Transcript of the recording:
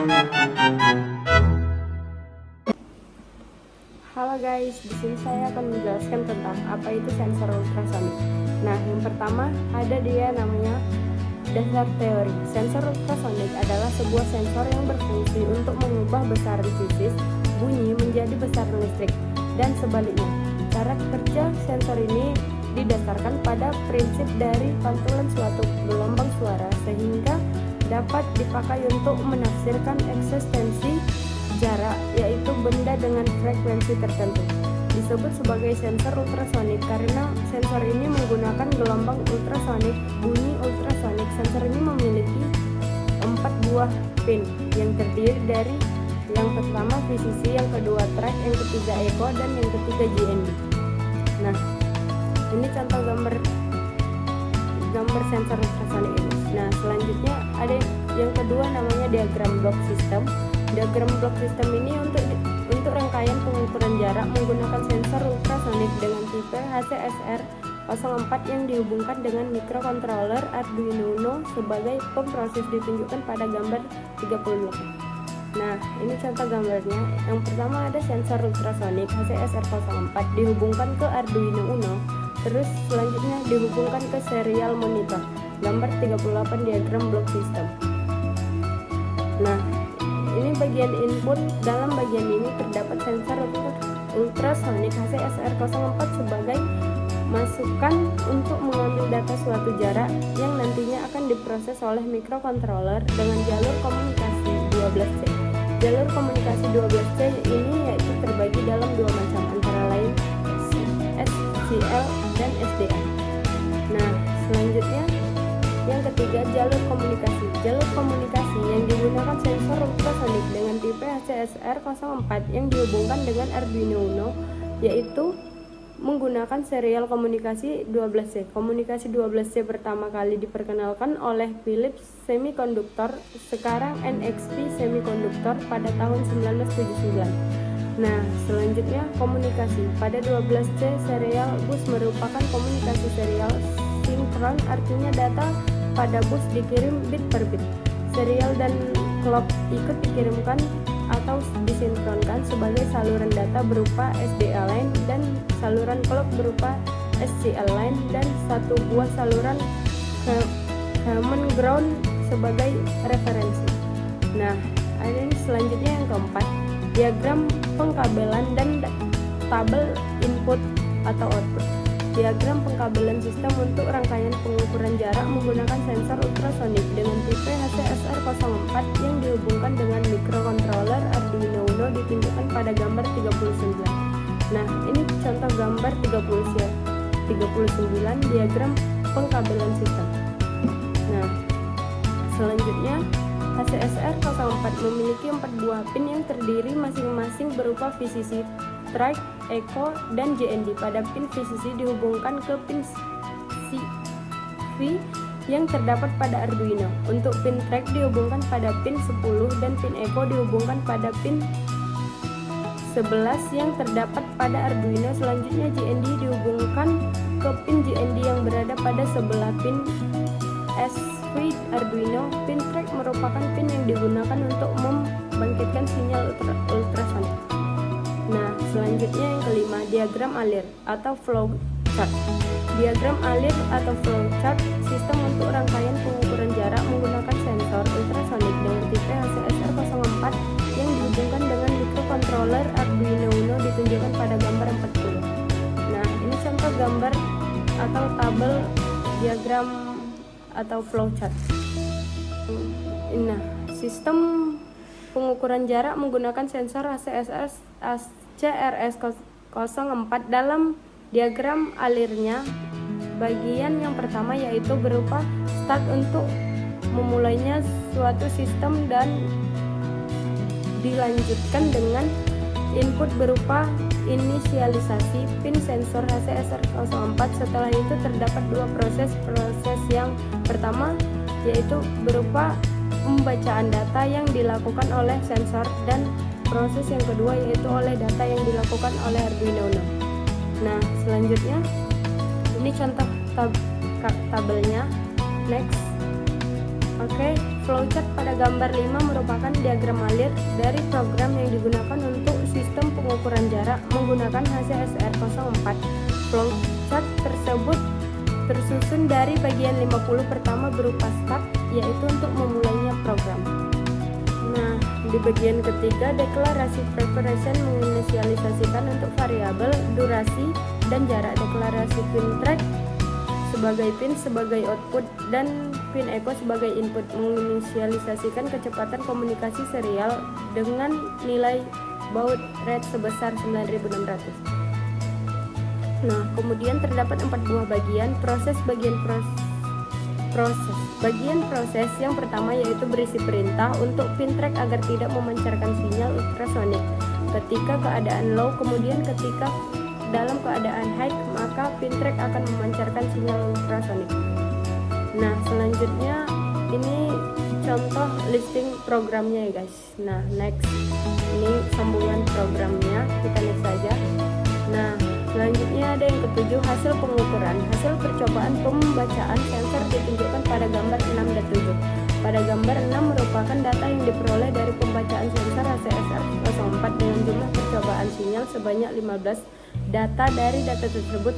Halo guys, di sini saya akan menjelaskan tentang apa itu sensor ultrasonik. Nah, yang pertama ada dia namanya dasar teori. Sensor ultrasonik adalah sebuah sensor yang berfungsi untuk mengubah besaran fisis bunyi menjadi besaran listrik dan sebaliknya. Cara kerja sensor ini didasarkan pada prinsip dari pantulan suatu gelombang suara sehingga dapat dipakai untuk menafsirkan eksistensi jarak, yaitu benda dengan frekuensi tertentu. Disebut sebagai sensor ultrasonik karena sensor ini menggunakan gelombang ultrasonik, bunyi ultrasonik. Sensor ini memiliki 4 buah pin yang terdiri dari yang pertama VCC, yang kedua track, yang ketiga echo, dan yang ketiga GND. Nah, ini contoh gambar sensor ultrasonik ini. Nah, selanjutnya ada yang kedua namanya diagram block system. Diagram block system ini untuk rangkaian pengukuran jarak menggunakan sensor ultrasonik dengan tipe HCSR 04 yang dihubungkan dengan microcontroller Arduino Uno sebagai pemproses, ditunjukkan pada gambar 38. Nah, ini contoh gambarnya. Yang pertama ada sensor ultrasonik HCSR 04 dihubungkan ke Arduino Uno, terus selanjutnya dihubungkan ke serial monitor. Gambar 38 diagram block system. Nah, ini bagian input. Dalam bagian ini terdapat sensor ultrasonik HCSR 04 sebagai masukan untuk mengambil data suatu jarak yang nantinya akan diproses oleh microcontroller dengan jalur komunikasi 12C. Jalur komunikasi 12C ini yaitu terbagi dalam dua macam, antara lain SCL dan SDA. Nah, selanjutnya yang ketiga, jalur komunikasi. Jalur komunikasi yang digunakan sensor ultrasonik dengan tipe HCSR 04 yang dihubungkan dengan Arduino Uno, yaitu menggunakan serial komunikasi 12C. Komunikasi 12C pertama kali diperkenalkan oleh Philips Semiconductor, sekarang NXP Semiconductor, pada tahun 1979. Nah, selanjutnya komunikasi. Pada 12C serial bus merupakan komunikasi serial sinkron, artinya data pada bus dikirim bit per bit. Serial dan clock ikut dikirimkan atau disinkronkan sebagai saluran data berupa SDA line dan saluran clock berupa SCL line, dan satu buah saluran common ground sebagai referensi. Nah, ini selanjutnya yang keempat, diagram pengkabelan dan tabel input atau output. Diagram pengkabelan sistem untuk rangkaian pengukuran jarak menggunakan sensor ultrasonik dengan tipe HCSR 04 yang dihubungkan dengan microcontroller Arduino Uno, ditunjukkan pada gambar 39. Nah, ini contoh gambar 39 diagram pengkabelan sistem. Nah, selanjutnya HCSR 04 memiliki 4 buah pin yang terdiri masing-masing berupa VCC, track, echo, dan GND. Pada pin VCC dihubungkan ke pin CV yang terdapat pada Arduino. Untuk pin track dihubungkan pada pin 10 dan pin echo dihubungkan pada pin 11 yang terdapat pada Arduino. Selanjutnya GND dihubungkan ke pin GND yang berada pada sebelah pin SV Arduino. Pin track merupakan pin yang digunakan untuk membangkitkan sinyal ultrasonik. Nah, selanjutnya yang kelima, diagram alir atau flow chart. Diagram alir atau flow chart sistem untuk rangkaian pengukuran jarak menggunakan sensor ultrasonik dengan tipe HCSR 04 yang dihubungkan dengan microcontroller Arduino Uno, ditunjukkan pada gambar 40. Nah, ini contoh gambar atau tabel diagram atau flow chart. Nah, sistem pengukuran jarak menggunakan sensor CRS 04. Dalam diagram alirnya, bagian yang pertama yaitu berupa start untuk memulainya suatu sistem dan dilanjutkan dengan input berupa inisialisasi pin sensor HCSR 04. Setelah itu terdapat dua proses. Proses yang pertama yaitu berupa pembacaan data yang dilakukan oleh sensor, dan proses yang kedua yaitu oleh data yang dilakukan oleh Arduino Uno. Nah, selanjutnya ini contoh tabelnya. Next. Oke, flowchart pada gambar 5 merupakan diagram pengukuran jarak menggunakan HCSR04. Flowchart tersebut tersusun dari bagian 50 pertama berupa start, yaitu untuk memulainya program. Nah, di bagian ketiga, deklarasi preparation menginisialisasikan untuk variabel, durasi, dan jarak. Deklarasi pin track sebagai pin sebagai output dan pin echo sebagai input, menginisialisasikan kecepatan komunikasi serial dengan nilai baud rate sebesar 9600. Nah, kemudian terdapat 4 buah bagian proses. Bagian proses yang pertama yaitu berisi perintah untuk pin track agar tidak memancarkan sinyal ultrasonik ketika keadaan low, kemudian ketika dalam keadaan high maka pin track akan memancarkan sinyal ultrasonik. Nah, selanjutnya ini contoh listing programnya ya guys. Nah, next, ini sambungan programnya, kita next saja. Nah, selanjutnya ada yang ketujuh, hasil pengukuran. Hasil percobaan pembacaan sensor ditunjukkan pada gambar 6 dan 7. Pada gambar 6 merupakan data yang diperoleh dari pembacaan sensor HCSR04 dengan jumlah percobaan sinyal sebanyak 15. Data dari data tersebut